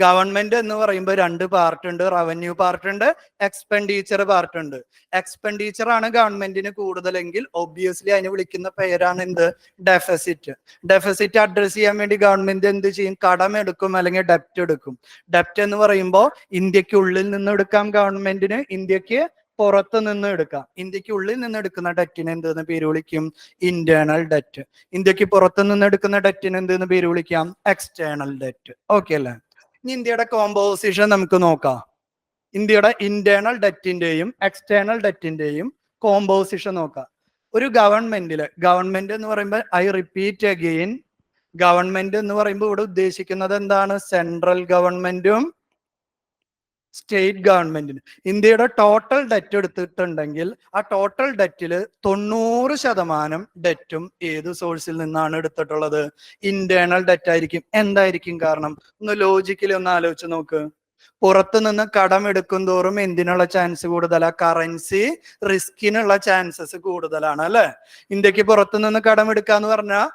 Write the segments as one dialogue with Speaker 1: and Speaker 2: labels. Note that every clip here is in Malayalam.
Speaker 1: ഗവൺമെന്റ് എന്ന് പറയുമ്പോൾ രണ്ട് പാർട്ട് ഉണ്ട്, റവന്യൂ പാർട്ട് ഉണ്ട്, എക്സ്പെൻഡിച്ചർ പാർട്ട് ഉണ്ട്. എക്സ്പെൻഡിച്ചർ ആണ് ഗവൺമെന്റിന് കൂടുതലെങ്കിൽ ഒബ്വിയസ്ലി അതിന് വിളിക്കുന്ന പേരാണ് എന്ത്? ഡെഫിസിറ്റ്. ഡെഫിസിറ്റ് അഡ്രസ് ചെയ്യാൻ വേണ്ടി ഗവൺമെന്റ് എന്ത് ചെയ്യും? കടം എടുക്കും അല്ലെങ്കിൽ ഡെപ്റ്റ് എടുക്കും. ഡെപ്റ്റ് എന്ന് പറയുമ്പോൾ ഇന്ത്യക്കുള്ളിൽ നിന്ന് എടുക്കാം ഗവൺമെന്റിന്, ഇന്ത്യക്ക് പുറത്ത് നിന്ന് എടുക്കാം. ഇന്ത്യക്ക് ഉള്ളിൽ നിന്ന് എടുക്കുന്ന ഡെറ്റിന് എന്തെന്ന് പേര് വിളിക്കും? Internal debt. ഇന്ത്യക്ക് പുറത്ത് നിന്ന് എടുക്കുന്ന ഡെറ്റിന് എന്തെന്ന് പേര് വിളിക്കാം? External debt. ഓക്കെ അല്ലേ? ഇനി ഇന്ത്യയുടെ കോമ്പോസിഷൻ നമുക്ക് നോക്കാം. ഇന്ത്യയുടെ ഇന്റേണൽ ഡെറ്റിന്റെയും എക്സ്റ്റേണൽ ഡെറ്റിന്റെയും കോമ്പോസിഷൻ നോക്കാം. ഒരു ഗവൺമെന്റ് എന്ന് പറയുമ്പോൾ ഐ റിപ്പീറ്റ് അഗെയിൻ, ഗവൺമെന്റ് എന്ന് പറയുമ്പോൾ ഇവിടെ ഉദ്ദേശിക്കുന്നത് എന്താണ്? സെൻട്രൽ ഗവൺമെന്റും സ്റ്റേറ്റ് ഗവൺമെന്റിന്. ഇന്ത്യയുടെ ടോട്ടൽ ഡെറ്റ് എടുത്തിട്ടുണ്ടെങ്കിൽ ആ ടോട്ടൽ ഡെറ്റിൽ 90% ഡെറ്റും ഏത് സോഴ്സിൽ നിന്നാണ് എടുത്തിട്ടുള്ളത്? ഇന്റേണൽ ഡെറ്റ് ആയിരിക്കും. എന്തായിരിക്കും കാരണം? ഒന്ന് ലോജിക്കലി ഒന്ന് ആലോചിച്ച് നോക്ക്. പുറത്തു നിന്ന് കടം എടുക്കും തോറും എന്തിനുള്ള ചാൻസ് കൂടുതലാ? കറൻസി റിസ്കിനുള്ള ചാൻസസ് കൂടുതലാണ് അല്ലെ? ഇന്ത്യക്ക് പുറത്തു നിന്ന് കടം എടുക്കാന്ന് പറഞ്ഞാൽ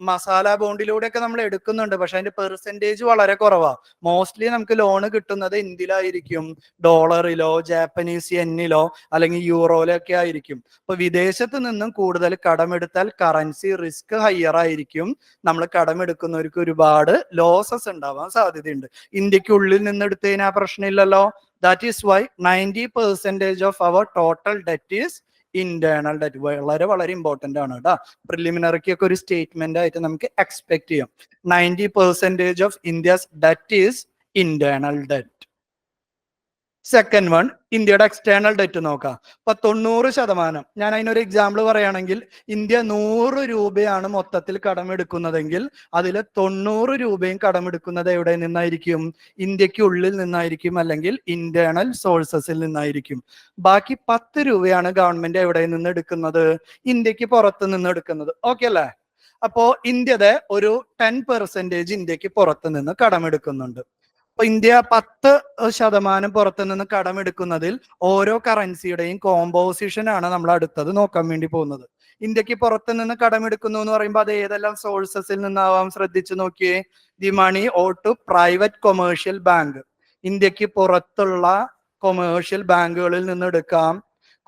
Speaker 1: മസാല ബോണ്ടിലൂടെ ഒക്കെ നമ്മൾ എടുക്കുന്നുണ്ട്, പക്ഷെ അതിന്റെ പെർസെൻറ്റേജ് വളരെ കുറവാ. മോസ്റ്റ്ലി നമുക്ക് ലോൺ കിട്ടുന്നത് എന്തിലായിരിക്കും? ഡോളറിലോ ജാപ്പനീസ് യെന്നിലോ അല്ലെങ്കിൽ യൂറോയിലോ ഒക്കെ ആയിരിക്കും. അപ്പൊ വിദേശത്ത് നിന്നും കൂടുതൽ കടമെടുത്താൽ കറൻസി റിസ്ക് ഹയർ ആയിരിക്കും. നമ്മൾ കടമെടുക്കുന്നവർക്ക് ഒരുപാട് ലോസസ് ഉണ്ടാവാൻ സാധ്യതയുണ്ട്. ഇന്ത്യക്കുള്ളിൽ നിന്ന് എടുത്തതിന് ആ പ്രശ്നമില്ലല്ലോ. That is why 90% of our total debt is internal debt. വളരെ വളരെ ഇമ്പോർട്ടന്റ് ആണ് കേട്ടോ. പ്രിലിമിനറിക്ക് ഒക്കെ ഒരു സ്റ്റേറ്റ്മെന്റ് ആയിട്ട് നമുക്ക് എക്സ്പെക്ട് ചെയ്യാം. 90% of India's debt is internal debt. Second one, ഇന്ത്യയുടെ എക്സ്റ്റേണൽ ഡെറ്റ് നോക്കാം. അപ്പൊ 90%, ഞാൻ അതിനൊരു എക്സാമ്പിൾ പറയുകയാണെങ്കിൽ, ഇന്ത്യ 100 രൂപയാണ് മൊത്തത്തിൽ കടമെടുക്കുന്നതെങ്കിൽ അതിൽ 90 രൂപയും കടമെടുക്കുന്നത് എവിടെ നിന്നായിരിക്കും? ഇന്ത്യക്കുള്ളിൽ നിന്നായിരിക്കും, അല്ലെങ്കിൽ ഇന്റേണൽ സോഴ്സസിൽ നിന്നായിരിക്കും. ബാക്കി 10 രൂപയാണ് ഗവൺമെന്റ് എവിടെ നിന്ന് എടുക്കുന്നത്? ഇന്ത്യക്ക് പുറത്ത് നിന്ന് എടുക്കുന്നത്. ഓക്കെ അല്ലേ? അപ്പോ ഇന്ത്യയുടെ ഒരു 10% ഇന്ത്യക്ക് പുറത്ത് നിന്ന് കടമെടുക്കുന്നുണ്ട്. അപ്പൊ ഇന്ത്യ 10% പുറത്തു നിന്ന് കടമെടുക്കുന്നതിൽ ഓരോ കറൻസിയുടെയും കോമ്പോസിഷൻ ആണ് നമ്മൾ അടുത്തത് നോക്കാൻ വേണ്ടി പോകുന്നത്. ഇന്ത്യക്ക് പുറത്തു നിന്ന് കടമെടുക്കുന്നു എന്ന് പറയുമ്പോൾ അത് ഏതെല്ലാം സോഴ്സസിൽ നിന്നാവാം? ശ്രദ്ധിച്ചു നോക്കിയേ. The money of two private commercial bank. ഇന്ത്യക്ക് പുറത്തുള്ള കൊമേഴ്ഷ്യൽ ബാങ്കുകളിൽ നിന്ന് എടുക്കാം.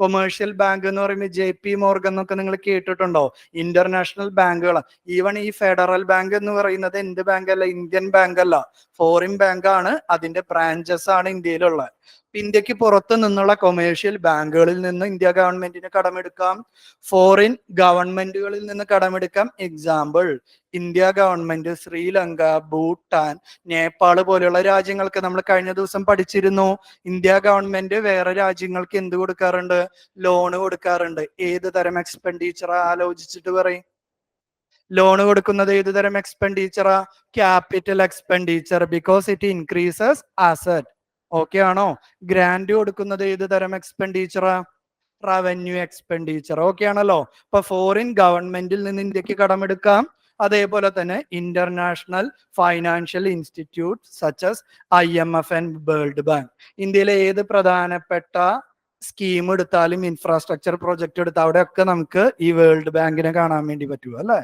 Speaker 1: കൊമേഴ്ഷ്യൽ ബാങ്ക് എന്ന് പറയുമ്പോൾ JP മോർഗൻ എന്നൊക്കെ നിങ്ങൾ കേട്ടിട്ടുണ്ടോ? ഇന്റർനാഷണൽ ബാങ്കുകൾ. ഈവൺ ഈ ഫെഡറൽ ബാങ്ക് എന്ന് പറയുന്നത് എന്ത് ബാങ്ക് അല്ല? ഇന്ത്യൻ ബാങ്ക് അല്ല, ഫോറിൻ ബാങ്ക് ആണ്. അതിന്റെ ബ്രാഞ്ചസ് ആണ് ഇന്ത്യയിലുള്ള. ഇന്ത്യക്ക് പുറത്തു നിന്നുള്ള കൊമേഴ്ഷ്യൽ ബാങ്കുകളിൽ നിന്ന് ഇന്ത്യ ഗവൺമെന്റിന് കടമെടുക്കാം. ഫോറിൻ ഗവൺമെന്റുകളിൽ നിന്ന് കടമെടുക്കാം. Example, India government Sri Lanka, Bhutan, Nepal പോലെയുള്ള രാജ്യങ്ങൾക്ക് നമ്മൾ കഴിഞ്ഞ ദിവസം പഠിച്ചിരുന്നു. ഇന്ത്യ ഗവൺമെന്റ് വേറെ രാജ്യങ്ങൾക്ക് എന്ത് കൊടുക്കാറുണ്ട്? ലോണ് കൊടുക്കാറുണ്ട്. ഏത് തരം എക്സ്പെൻഡിച്ചറാ? ആലോചിച്ചിട്ട് പറയും. ലോൺ കൊടുക്കുന്നത് ഏത് തരം എക്സ്പെൻഡിച്ചറാ? Capital expenditure, because it increases asset. Okay ആണോ? ഗ്രാന്റ് കൊടുക്കുന്നത് ഏത് തരം എക്സ്പെൻഡിച്ചറാ? Revenue expenditure. ഓക്കെ ആണല്ലോ? അപ്പൊ ഫോറിൻ ഗവൺമെന്റിൽ നിന്ന് ഇന്ത്യക്ക് കടമെടുക്കാം. അതേപോലെ തന്നെ international financial institute such as IMF and world bank. ഇന്ത്യയിലെ ഏത് പ്രധാനപ്പെട്ട സ്കീം എടുത്താലും, ഇൻഫ്രാസ്ട്രക്ചർ പ്രൊജക്ട് എടുത്താൽ അവിടെയൊക്കെ നമുക്ക് ഈ വേൾഡ് ബാങ്കിനെ കാണാൻ വേണ്ടി പറ്റുമോ അല്ലെ?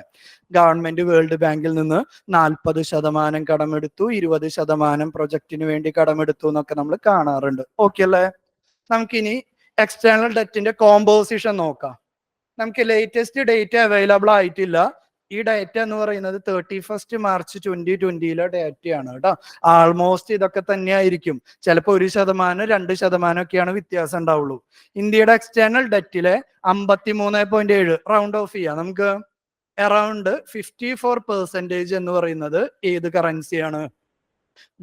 Speaker 1: ഗവൺമെന്റ് വേൾഡ് ബാങ്കിൽ നിന്ന് 40% കടമെടുത്തു, 20% പ്രൊജക്ടിന് വേണ്ടി കടമെടുത്തു എന്നൊക്കെ നമ്മൾ കാണാറുണ്ട്. ഓക്കെ അല്ലേ? നമുക്കിനി എക്സ്റ്റേണൽ ഡെറ്റിന്റെ കോമ്പോസിഷൻ നോക്കാം. നമുക്ക് ലേറ്റസ്റ്റ് ഡേറ്റ അവൈലബിൾ ആയിട്ടില്ല. ഈ ഡേറ്റ എന്ന് പറയുന്നത് 31 മാർച്ച് 2020 ഡേറ്റയാണ് കേട്ടോ. ആൾമോസ്റ്റ് ഇതൊക്കെ തന്നെയായിരിക്കും. ചിലപ്പോൾ 1%, 2% ഒക്കെയാണ് വ്യത്യാസം ഉണ്ടാവുള്ളൂ. ഇന്ത്യയുടെ എക്സ്റ്റേണൽ ഡെറ്റിലെ 53.7 റൗണ്ട് ഓഫ് ചെയ്യാം നമുക്ക്. അറൌണ്ട് 54% എന്ന് പറയുന്നത് ഏത് കറൻസിയാണ്?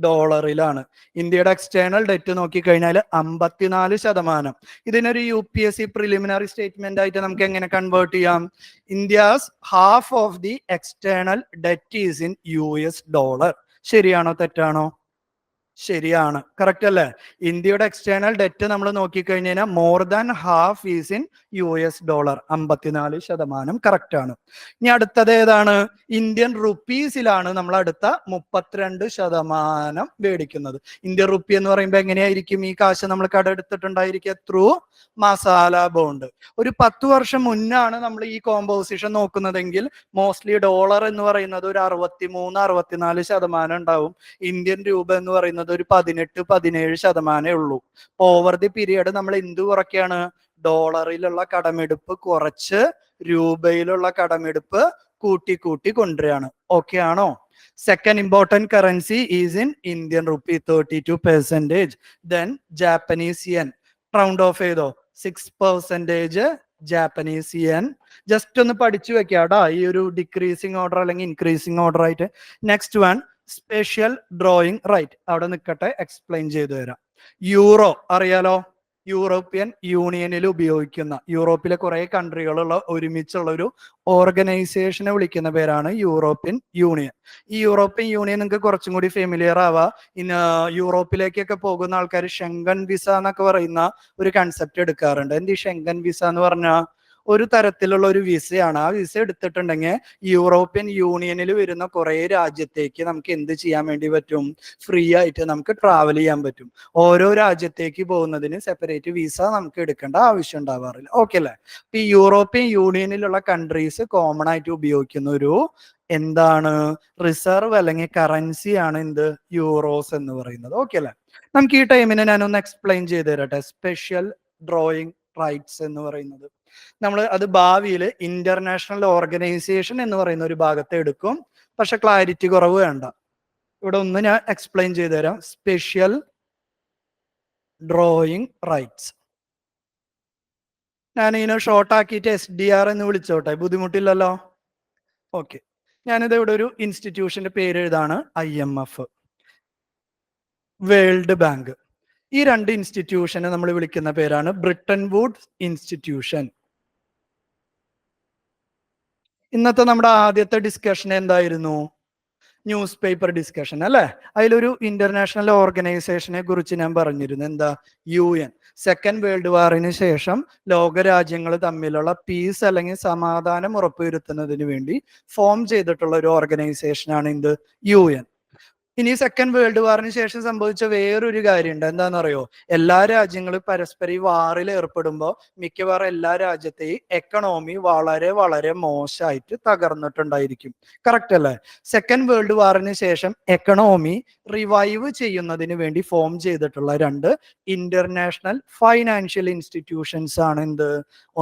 Speaker 1: ഡോളറിലാണ്. ഇന്ത്യയുടെ എക്സ്റ്റേണൽ ഡെറ്റ് നോക്കിക്കഴിഞ്ഞാൽ 54%. ഇതിനൊരു UPSC പ്രിലിമിനറി സ്റ്റേറ്റ്മെന്റ് ആയിട്ട് നമുക്ക് എങ്ങനെ കൺവേർട്ട് ചെയ്യാം? India's half of the external debt is in US dollar. ശരിയാണോ തെറ്റാണോ? ശരിയാണ്, കറക്റ്റ് അല്ലേ? ഇന്ത്യയുടെ എക്സ്റ്റേണൽ ഡെറ്റ് നമ്മൾ നോക്കിക്കഴിഞ്ഞാൽ more than half is in US$. 54% correct ആണ്. ഇനി അടുത്തത് ഏതാണ്? ഇന്ത്യൻ റുപ്പീസിലാണ് നമ്മൾ അടുത്ത 32% മേടിക്കുന്നത്. ഇന്ത്യൻ റുപ്പി എന്ന് പറയുമ്പോൾ എങ്ങനെയായിരിക്കും ഈ കാശ് നമ്മൾ കടമെടുത്തിട്ടുണ്ടായിരിക്കുക? Through masala bond. ഒരു 10 വർഷം മുന്നാണ് നമ്മൾ ഈ കോമ്പോസിഷൻ നോക്കുന്നതെങ്കിൽ മോസ്റ്റ്ലി ഡോളർ എന്ന് പറയുന്നത് ഒരു 63-64% ഉണ്ടാവും. ഇന്ത്യൻ രൂപ എന്ന് പറയുന്നത് ഒരു 18-17% ഉള്ളൂ. ഓവർ ദി പീരിയഡ് നമ്മൾ എന്ത് കുറയ്ക്കാണ്? ഡോളറിലുള്ള കടമെടുപ്പ് കുറച്ച് രൂപയിലുള്ള കടമെടുപ്പ് കൂട്ടി കൂട്ടി കൊണ്ടുവരികയാണ്. ഓക്കെ ആണോ? Second important currency is in Indian rupee 32%. Then Japanese yen round of ചെയ്തോ 6% ജാപ്പനീസ് yen. ജസ്റ്റ് ഒന്ന് പഠിച്ചു വെക്കാടാ ഈ ഒരു ഡിക്രീസിങ് ഓർഡർ അല്ലെങ്കിൽ ഇൻക്രീസിങ് ഓർഡർ ആയിട്ട്. Next one special drawing right. അവിടെ നിൽക്കട്ടെ, എക്സ്പ്ലെയിൻ ചെയ്തു തരാം. യൂറോ അറിയാലോ, യൂറോപ്യൻ യൂണിയനിൽ ഉപയോഗിക്കുന്ന, യൂറോപ്പിലെ കുറെ കൺട്രികളുള്ള ഒരുമിച്ചുള്ള ഒരു ഓർഗനൈസേഷനെ വിളിക്കുന്ന പേരാണ് യൂറോപ്യൻ യൂണിയൻ. ഈ യൂറോപ്യൻ യൂണിയൻ നിങ്ങൾക്ക് കുറച്ചും കൂടി ഫെമിലിയർ ആവാ. യൂറോപ്പിലേക്കൊക്കെ പോകുന്ന ആൾക്കാർ ഷെങ്കൻ വിസ എന്നൊക്കെ പറയുന്ന ഒരു കൺസെപ്റ്റ് എടുക്കാറുണ്ട്. എന്ത് ഈ ഷെങ്കൻ വിസ എന്ന് പറഞ്ഞാൽ ഒരു തരത്തിലുള്ള ഒരു വിസയാണ്. ആ വിസ എടുത്തിട്ടുണ്ടെങ്കിൽ യൂറോപ്യൻ യൂണിയനിൽ വരുന്ന കുറെ രാജ്യത്തേക്ക് നമുക്ക് എന്ത് ചെയ്യാൻ വേണ്ടി പറ്റും? ഫ്രീ ആയിട്ട് നമുക്ക് ട്രാവൽ ചെയ്യാൻ പറ്റും. ഓരോ രാജ്യത്തേക്ക് പോകുന്നതിന് സെപ്പറേറ്റ് വിസ നമുക്ക് എടുക്കേണ്ട ആവശ്യം ഉണ്ടാവാറില്ല. ഓക്കെ അല്ലേ? ഈ യൂറോപ്യൻ യൂണിയനിലുള്ള കൺട്രീസ് കോമൺ ആയിട്ട് ഉപയോഗിക്കുന്ന ഒരു എന്താണ് റിസർവ് അല്ലെങ്കിൽ കറൻസി ആണ് എന്ത്? യൂറോസ് എന്ന് പറയുന്നത്. ഓക്കെ അല്ലേ? നമുക്ക് ഈ ടൈമിനെ ഞാനൊന്ന് എക്സ്പ്ലെയിൻ ചെയ്ത് തരട്ടെ. സ്പെഷ്യൽ ഡ്രോയിങ് റൈറ്റ്സ് എന്ന് പറയുന്നത് നമ്മൾ അത് ഭാവിയിൽ ഇന്റർനാഷണൽ ഓർഗനൈസേഷൻ എന്ന് പറയുന്ന ഒരു ഭാഗത്ത് എടുക്കും. പക്ഷെ ക്ലാരിറ്റി കുറവ് വേണ്ട. ഇവിടെ ഒന്ന് ഞാൻ എക്സ്പ്ലെയിൻ ചെയ്തു തരാം. സ്പെഷ്യൽ ഡ്രോയിങ് റൈറ്റ്സ് ഞാൻ ഇതിനെ ഷോർട്ട് ആക്കിയിട്ട് SDR എന്ന് വിളിച്ചോട്ടെ, ബുദ്ധിമുട്ടില്ലല്ലോ? ഓക്കെ, ഞാനിത് ഇവിടെ ഒരു ഇൻസ്റ്റിറ്റ്യൂഷന്റെ പേര് എഴുതാണ്. IMF, world bank. ഈ രണ്ട് ഇൻസ്റ്റിറ്റ്യൂഷനെ നമ്മൾ വിളിക്കുന്ന പേരാണ് ബ്രിട്ടൻ വുഡ്സ് ഇൻസ്റ്റിറ്റ്യൂഷൻ. ഇന്നത്തെ നമ്മുടെ ആദ്യത്തെ ഡിസ്കഷൻ എന്തായിരുന്നു? ന്യൂസ് പേപ്പർ ഡിസ്കഷൻ അല്ലെ? അതിലൊരു ഇന്റർനാഷണൽ ഓർഗനൈസേഷനെ കുറിച്ച് ഞാൻ പറഞ്ഞിരുന്നു. എന്താ? UN. സെക്കൻഡ് വേൾഡ് വാറിന് ശേഷം ലോകരാജ്യങ്ങൾ തമ്മിലുള്ള പീസ് അല്ലെങ്കിൽ സമാധാനം ഉറപ്പുവരുത്തുന്നതിന് വേണ്ടി ഫോം ചെയ്തിട്ടുള്ള ഒരു ഓർഗനൈസേഷനാണ് എന്ത്? UN. ഇനി സെക്കൻഡ് വേൾഡ് വാറിന് ശേഷം സംഭവിച്ച വേറൊരു കാര്യമുണ്ട്. എന്താണെന്നറിയോ? എല്ലാ രാജ്യങ്ങളും പരസ്പരം ഈ വാറിൽ ഏർപ്പെടുമ്പോൾ മിക്കവാറും എല്ലാ രാജ്യത്തെയും എക്കണോമി വളരെ വളരെ മോശമായിട്ട് തകർന്നിട്ടുണ്ടായിരിക്കും. കറക്റ്റ് അല്ലേ? സെക്കൻഡ് വേൾഡ് വാറിന് ശേഷം എക്കണോമി റിവൈവ് ചെയ്യുന്നതിന് വേണ്ടി ഫോം ചെയ്തിട്ടുള്ള രണ്ട് ഇന്റർനാഷണൽ ഫൈനാൻഷ്യൽ ഇൻസ്റ്റിറ്റ്യൂഷൻസ് ആണ് എന്ത്?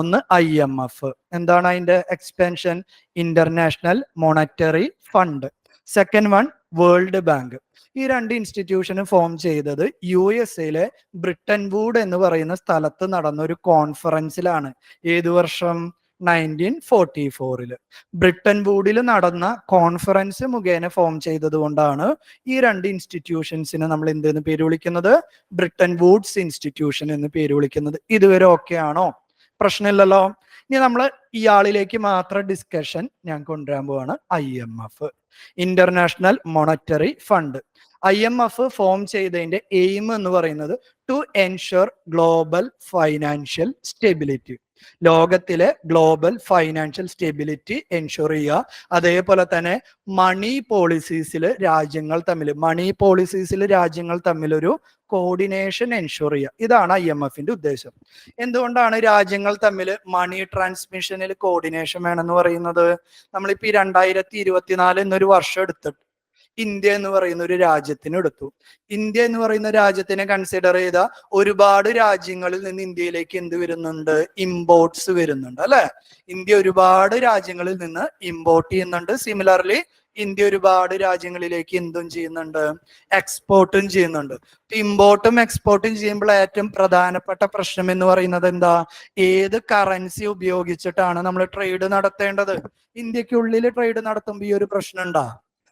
Speaker 1: ഒന്ന് IMF. എന്താണ് അതിന്റെ expansion? International monetary fund. Second one world bank. ഈ രണ്ട് ഇൻസ്റ്റിറ്റ്യൂഷനും ഫോം ചെയ്തത് USA ബ്രിട്ടൻ വുഡ് എന്ന് പറയുന്ന സ്ഥലത്ത് നടന്ന ഒരു കോൺഫറൻസിലാണ്. ഏതു വർഷം? 1944. ബ്രിട്ടൻ വുഡിൽ നടന്ന കോൺഫറൻസ് മുഖേന ഫോം ചെയ്തത് കൊണ്ടാണ് ഈ രണ്ട് ഇൻസ്റ്റിറ്റ്യൂഷൻസിനെ നമ്മൾ എന്തെന്ന് പേര് വിളിക്കുന്നത്? ബ്രിട്ടൻ വുഡ്സ് ഇൻസ്റ്റിറ്റ്യൂഷൻ എന്ന് പേര് വിളിക്കുന്നത്. ഇതുവരെ ഓക്കെ ആണോ? പ്രശ്നമില്ലല്ലോ? ഇനി നമ്മൾ ഇയാളിലേക്ക് മാത്രം ഡിസ്കഷൻ ഞാൻ കൊണ്ടുവരാൻ പോവാണ്. IMF, international monetary fund. IMF form ചെയ്തതിന്റെ എയിം എന്ന് പറയുന്നത് to ensure global financial stability. ലോകത്തിലെ ഗ്ലോബൽ ഫൈനാൻഷ്യൽ സ്റ്റെബിലിറ്റി എൻഷുർ ചെയ്യുക. അതേപോലെ തന്നെ മണി പോളിസീസിൽ രാജ്യങ്ങൾ തമ്മിലൊരു കോർഡിനേഷൻ എൻഷുർ ചെയ്യുക. ഇതാണ് IMFന്റെ ഉദ്ദേശം. എന്തുകൊണ്ടാണ് രാജ്യങ്ങൾ തമ്മിൽ മണി ട്രാൻസ്മിഷനിൽ കോർഡിനേഷൻ വേണമെന്ന് പറയുന്നത്? നമ്മളിപ്പോ 2024 എന്നൊരു വർഷം എടുത്തിട്ട് ഇന്ത്യ എന്ന് പറയുന്ന ഒരു രാജ്യത്തിന് എടുത്തു. ഇന്ത്യ എന്ന് പറയുന്ന രാജ്യത്തിനെ കൺസിഡർ ചെയ്ത ഒരുപാട് രാജ്യങ്ങളിൽ നിന്ന് ഇന്ത്യയിലേക്ക് എന്ത് വരുന്നുണ്ട്? ഇമ്പോർട്ട്സ് വരുന്നുണ്ട് അല്ലെ? ഇന്ത്യ ഒരുപാട് രാജ്യങ്ങളിൽ നിന്ന് ഇമ്പോർട്ട് ചെയ്യുന്നുണ്ട്. സിമിലർലി ഇന്ത്യ ഒരുപാട് രാജ്യങ്ങളിലേക്ക് എന്തും ചെയ്യുന്നുണ്ട്? എക്സ്പോർട്ടും ചെയ്യുന്നുണ്ട്. ഇമ്പോർട്ടും എക്സ്പോർട്ടും ചെയ്യുമ്പോൾ ഏറ്റവും പ്രധാനപ്പെട്ട പ്രശ്നം എന്ന് പറയുന്നത് എന്താ? ഏത് കറൻസി ഉപയോഗിച്ചിട്ടാണ് നമ്മൾ ട്രേഡ് നടത്തേണ്ടത്? ഇന്ത്യക്കുള്ളിൽ ട്രേഡ് നടത്തുമ്പോൾ ഈ ഒരു പ്രശ്നം ഉണ്ടാ?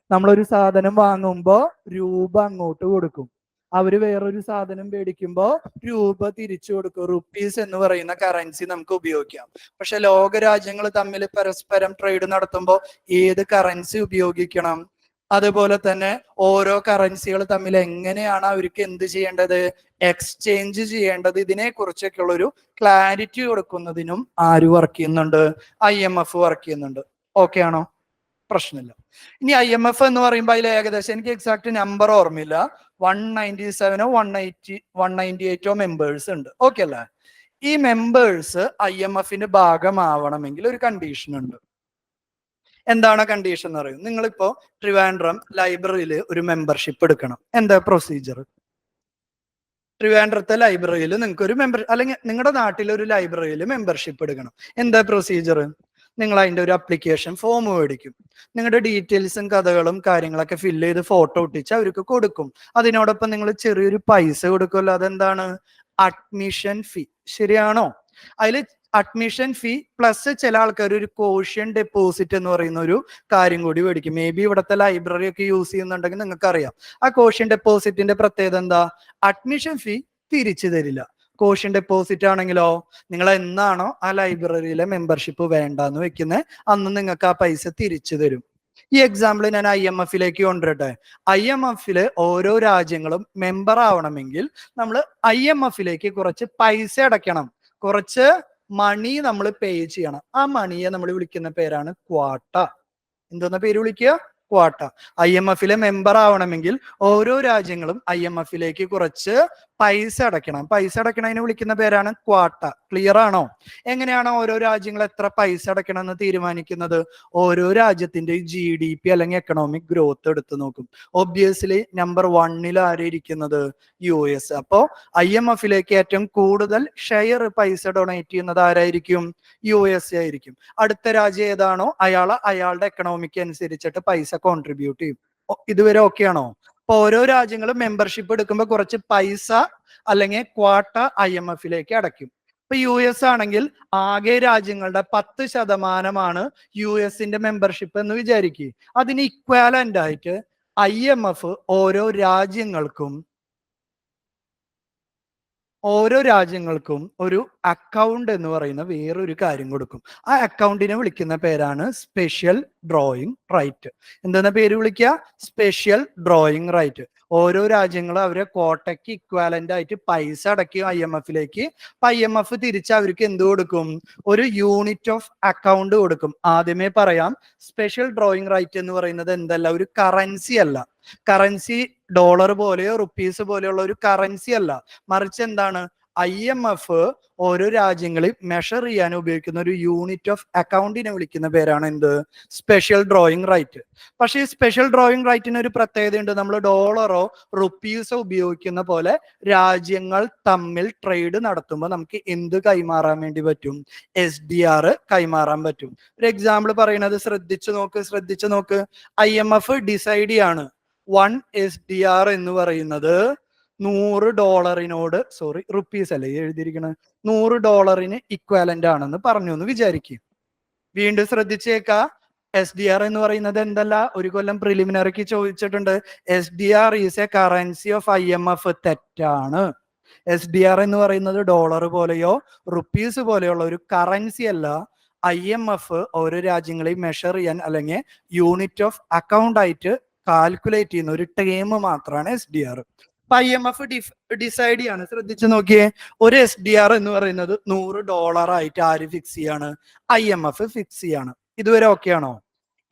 Speaker 1: നമ്മളൊരു സാധനം വാങ്ങുമ്പോ രൂപ അങ്ങോട്ട് കൊടുക്കും, അവര് വേറൊരു സാധനം മേടിക്കുമ്പോ രൂപ തിരിച്ചു കൊടുക്കും. റുപ്പീസ് എന്ന് പറയുന്ന കറൻസി നമുക്ക് ഉപയോഗിക്കാം. പക്ഷെ ലോകരാജ്യങ്ങൾ തമ്മിൽ പരസ്പരം ട്രേഡ് നടത്തുമ്പോൾ ഏത് കറൻസി ഉപയോഗിക്കണം? അതുപോലെ തന്നെ ഓരോ കറൻസികൾ തമ്മിൽ എങ്ങനെയാണ് അവർക്ക് എന്ത് ചെയ്യേണ്ടത്, എക്സ്ചേഞ്ച് ചെയ്യേണ്ടത്, ഇതിനെ കുറിച്ചൊക്കെയുള്ള ഒരു ക്ലാരിറ്റി കൊടുക്കുന്നതിനും ആര് വർക്ക് ചെയ്യുന്നുണ്ട്, IMF വർക്ക് ചെയ്യുന്നുണ്ട്. ഓക്കെ ആണോ? പ്രശ്നമില്ല. ഇനി IMF എന്ന് പറയുമ്പോൾ അതിൽ ഏകദേശം എനിക്ക് എക്സാക്ട് നമ്പർ ഓർമ്മയില്ല, 197 198 മെമ്പേഴ്സ് ഉണ്ട്. ഓക്കെ അല്ലേ? ഈ മെമ്പേഴ്സ് IMFന്റെ ഭാഗമാവണമെങ്കിൽ ഒരു കണ്ടീഷൻ ഉണ്ട്. എന്താണ് കണ്ടീഷൻ എന്ന് പറയും? നിങ്ങളിപ്പോ ട്രിവാൻഡ്രം ലൈബ്രറിയിൽ ഒരു മെമ്പർഷിപ്പ് എടുക്കണം. എന്താ പ്രൊസീജിയർ? ട്രിവാൻഡ്രത്തെ ലൈബ്രറിയിൽ നിങ്ങൾക്ക് ഒരു അല്ലെങ്കിൽ നിങ്ങളുടെ നാട്ടിലെ ഒരു ലൈബ്രറിയിൽ മെമ്പർഷിപ്പ് എടുക്കണം. എന്താ പ്രൊസീജിയർ? നിങ്ങൾ അതിന്റെ ഒരു അപ്ലിക്കേഷൻ ഫോം മേടിക്കും. നിങ്ങളുടെ ഡീറ്റെയിൽസും കഥകളും കാര്യങ്ങളൊക്കെ ഫില്ല് ചെയ്ത് ഫോട്ടോ ഒട്ടിച്ച് അവർക്ക് കൊടുക്കും. അതിനോടൊപ്പം നിങ്ങൾ ചെറിയൊരു പൈസ കൊടുക്കുമല്ലോ, അതെന്താണ്? Admission fee. ശരിയാണോ? അതിൽ അഡ്മിഷൻ ഫീ പ്ലസ് ചില ആൾക്കാർ ഒരു കോഷ്യൻ ഡെപ്പോസിറ്റ് എന്ന് പറയുന്ന ഒരു കാര്യം കൂടി മേടിക്കും. മേ ബി ഇവിടുത്തെ ലൈബ്രറി ഒക്കെ യൂസ് ചെയ്യുന്നുണ്ടെങ്കിൽ നിങ്ങൾക്ക് അറിയാം. ആ കോഷ്യൻ ഡെപ്പോസിറ്റിന്റെ പ്രത്യേകത എന്താ? അഡ്മിഷൻ ഫീ തിരിച്ചു തരില്ല. കോഷ്യൻ ഡെപ്പോസിറ്റ് ആണെങ്കിലോ, നിങ്ങൾ എന്നാണോ ആ ലൈബ്രറിയിലെ മെമ്പർഷിപ്പ് വേണ്ടാന്ന് വെക്കുന്നത് അന്ന് നിങ്ങൾക്ക് ആ പൈസ തിരിച്ചു തരും. ഈ എക്സാമ്പിൾ ഞാൻ IMF-ലേക്ക് കൊണ്ടുവരട്ടെ. IMF-ല് ഓരോ രാജ്യങ്ങളും മെമ്പർ ആവണമെങ്കിൽ നമ്മൾ IMF-ലേക്ക് കുറച്ച് പൈസ അടയ്ക്കണം, കുറച്ച് മണി നമ്മൾ പേ ചെയ്യണം. ആ മണിയെ നമ്മൾ വിളിക്കുന്ന പേരാണ് ക്വാട്ട. എന്തോന്ന പേര് വിളിക്കുക? ക്വാട്ട. IMF-ലെ മെമ്പർ ആവണമെങ്കിൽ ഓരോ രാജ്യങ്ങളും IMF-ലേക്ക് കുറച്ച് പൈസ അടയ്ക്കണം. പൈസ അടയ്ക്കണതിനെ വിളിക്കുന്ന പേരാണ് ക്വാട്ട. ക്ലിയർ ആണോ? എങ്ങനെയാണോ ഓരോ രാജ്യങ്ങൾ എത്ര പൈസ അടയ്ക്കണം എന്ന് തീരുമാനിക്കുന്നത്? ഓരോ രാജ്യത്തിന്റെ GDP അല്ലെങ്കിൽ എക്കണോമിക് ഗ്രോത്ത് എടുത്ത് നോക്കും. Obviously number 1 ആരിയിരിക്കുന്നത്? US. അപ്പോ IMF-ലേക്ക് ഏറ്റവും കൂടുതൽ ഷെയർ പൈസ ഡൊണേറ്റ് ചെയ്യുന്നത് ആരായിരിക്കും? USA ആയിരിക്കും. അടുത്ത രാജ്യം ഏതാണോ അയാളുടെ എക്കണോമിക്ക് അനുസരിച്ചിട്ട് പൈസ കോൺട്രിബ്യൂട്ട് ചെയ്യും. ഇതുവരെ ഓക്കെ ആണോ? അപ്പൊ ഓരോ രാജ്യങ്ങളും മെമ്പർഷിപ്പ് എടുക്കുമ്പോൾ കുറച്ച് പൈസ അല്ലെങ്കിൽ ക്വാട്ട IMF-ലേക്ക് അടയ്ക്കും. ഇപ്പൊ US ആണെങ്കിൽ ആകെ രാജ്യങ്ങളുടെ 10% US-ന്റെ മെമ്പർഷിപ്പ് എന്ന് വിചാരിക്കുക. അതിന് ഇക്വാലന്റ് ആയിട്ട് IMF ഓരോ രാജ്യങ്ങൾക്കും ഒരു അക്കൗണ്ട് എന്ന് പറയുന്ന വേറൊരു കാര്യം കൊടുക്കും. ആ അക്കൗണ്ടിനെ വിളിക്കുന്ന പേരാണ് സ്പെഷ്യൽ ഡ്രോയിങ് റൈറ്റ്. എന്തെന്ന പേര് വിളിക്കുക? Special drawing right. ഓരോ രാജ്യങ്ങളും അവരെ കോട്ടയ്ക്ക് ഇക്വാലന്റ് ആയിട്ട് പൈസ അടയ്ക്കും IMF-ലേക്ക്. അപ്പൊ IMF തിരിച്ച് അവർക്ക് എന്ത് കൊടുക്കും? ഒരു യൂണിറ്റ് ഓഫ് അക്കൗണ്ട് കൊടുക്കും. ആദ്യമേ പറയാം, സ്പെഷ്യൽ ഡ്രോയിങ് റൈറ്റ് എന്ന് പറയുന്നത് എന്തല്ല? ഒരു കറൻസി അല്ല. കറൻസി ഡോളർ പോലെയോ റുപ്പീസ് പോലെയുള്ള ഒരു കറൻസി അല്ല, മറിച്ച് എന്താണ്? IMF ഓരോ രാജ്യങ്ങളെയും മെഷർ ചെയ്യാൻ ഉപയോഗിക്കുന്ന ഒരു യൂണിറ്റ് ഓഫ് അക്കൗണ്ടിനെ വിളിക്കുന്ന പേരാണ് എന്ത്? Special drawing right. പക്ഷേ ഈ സ്പെഷ്യൽ ഡ്രോയിങ് റൈറ്റിന് ഒരു പ്രത്യേകതയുണ്ട്. നമ്മൾ ഡോളറോ റുപ്പീസോ ഉപയോഗിക്കുന്ന പോലെ രാജ്യങ്ങൾ തമ്മിൽ ട്രേഡ് നടത്തുമ്പോൾ നമുക്ക് എന്ത് കൈമാറാൻ വേണ്ടി പറ്റും? SDR കൈമാറാൻ പറ്റും. ഒരു എക്സാമ്പിൾ പറയുന്നത് ശ്രദ്ധിച്ചു നോക്ക്. IMF ഡിസൈഡ് ചെയ്യാണ് 1 SDR എന്ന് പറയുന്നത് $100 റുപ്പീസ് അല്ലേ എഴുതിയിരിക്കുന്നത്, $100 ഇക്വാലന്റ് ആണെന്ന് പറഞ്ഞു എന്ന് വിചാരിക്കും. വീണ്ടും ശ്രദ്ധിച്ചേക്ക, SDR എന്ന് പറയുന്നത് എന്തല്ല? ഒരു കൊല്ലം പ്രിലിമിനറിക്ക് ചോദിച്ചിട്ടുണ്ട്. SDR is A currency of IMF. തെറ്റാണ്. SDR എന്ന് പറയുന്നത് ഡോളർ പോലെയോ റുപ്പീസ് പോലെയുള്ള ഒരു കറൻസി അല്ല. IMF ഓരോ രാജ്യങ്ങളെയും മെഷർ ചെയ്യാൻ അല്ലെങ്കിൽ യൂണിറ്റ് ഓഫ് അക്കൗണ്ട് ആയിട്ട് കാൽക്കുലേറ്റ് ചെയ്യുന്ന ഒരു ടേം മാത്രമാണ് SDR. അപ്പൊ IMF ഡിസൈഡ് ചെയ്യാണ്. ശ്രദ്ധിച്ചു നോക്കിയേ, ഒരു SDR എന്ന് പറയുന്നത് $100 ആയിട്ട് ആര് ഫിക്സ് ചെയ്യാണ്? IMF ഫിക്സ് ചെയ്യാണ്. ഇതുവരെ ഓക്കെ ആണോ?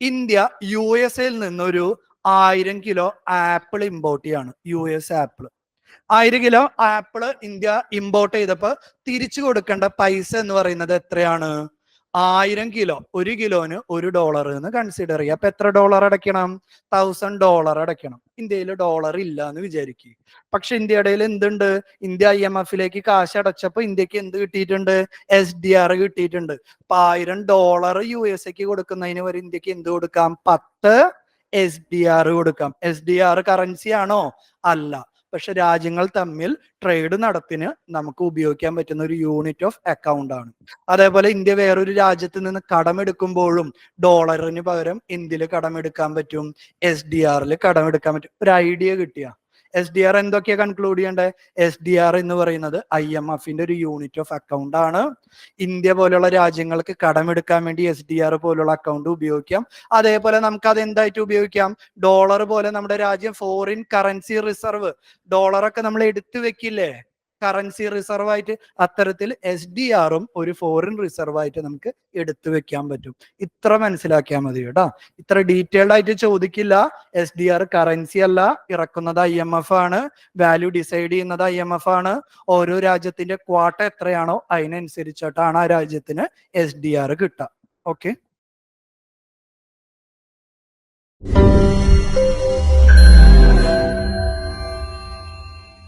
Speaker 1: ഇന്ത്യ USA-ൽ നിന്നൊരു 1000 കിലോ ആപ്പിൾ ഇമ്പോർട്ട് ചെയ്യാണ്. US apple 1000 kilo apple India import ചെയ്തപ്പോ തിരിച്ചു കൊടുക്കേണ്ട പൈസ എന്ന് പറയുന്നത് എത്രയാണ്? 1000 കിലോ. ഒരു കിലോന് $1 എന്ന് കൺസിഡർ ചെയ്യുക. അപ്പൊ എത്ര ഡോളർ അടയ്ക്കണം? $1000 അടയ്ക്കണം. ഇന്ത്യയിൽ ഡോളർ ഇല്ല എന്ന് വിചാരിക്കുക. പക്ഷെ ഇന്ത്യയുടെ എന്തുണ്ട്? ഇന്ത്യ IMF-ലേക്ക് കാശ് അടച്ചപ്പോ ഇന്ത്യക്ക് എന്ത് കിട്ടിയിട്ടുണ്ട്? SDR കിട്ടിയിട്ടുണ്ട്. അപ്പൊ $1000 USA-ക്ക് കൊടുക്കുന്നതിന് വരെ ഇന്ത്യക്ക് എന്ത് കൊടുക്കാം? 10 SDR കൊടുക്കാം. SDR കറൻസി ആണോ? അല്ല. പക്ഷെ രാജ്യങ്ങൾ തമ്മിൽ ട്രേഡ് നടത്തിന് നമുക്ക് ഉപയോഗിക്കാൻ പറ്റുന്ന ഒരു യൂണിറ്റ് ഓഫ് അക്കൗണ്ട് ആണ്. അതേപോലെ ഇന്ത്യ വേറൊരു രാജ്യത്ത് നിന്ന് കടമെടുക്കുമ്പോഴും ഡോളറിന് പകരം എന്തിൽ കടമെടുക്കാൻ പറ്റും? SDR-ൽ കടമെടുക്കാൻ പറ്റും. ഒരു ഐഡിയ കിട്ടിയ SDR എന്തൊക്കെയാ കൺക്ലൂഡ് ചെയ്യേണ്ടത്? SDR എന്ന് പറയുന്നത് IMFന്റെ ഒരു യൂണിറ്റ് ഓഫ് അക്കൗണ്ട് ആണ്. ഇന്ത്യ പോലുള്ള രാജ്യങ്ങൾക്ക് കടമെടുക്കാൻ വേണ്ടി SDR പോലുള്ള അക്കൗണ്ട് ഉപയോഗിക്കാം. അതേപോലെ നമുക്ക് അത് എന്തായിട്ട് ഉപയോഗിക്കാം? ഡോളർ പോലെ നമ്മുടെ രാജ്യം ഫോറിൻ കറൻസി റിസർവ്, ഡോളറൊക്കെ നമ്മൾ എടുത്തു വെക്കില്ലേ കറൻസി റിസർവ് ആയിട്ട്, അത്തരത്തിൽ SDRും ഒരു ഫോറിൻ റിസർവ് ആയിട്ട് നമുക്ക് എടുത്തു വെക്കാൻ പറ്റും. ഇത്ര മനസ്സിലാക്കിയാൽ മതി കേട്ടോ. ഇത്ര ഡീറ്റെയിൽഡ് ആയിട്ട് ചോദിക്കില്ല. SDR കറൻസി അല്ല, ഇറക്കുന്നത് IMF ആണ്, വാല്യൂ ഡിസൈഡ് ചെയ്യുന്നത് IMF ആണ്. ഓരോ രാജ്യത്തിന്റെ ക്വാട്ട എത്രയാണോ അതിനനുസരിച്ചിട്ടാണ് ആ രാജ്യത്തിന് SDR കിട്ടുക. ഓക്കെ.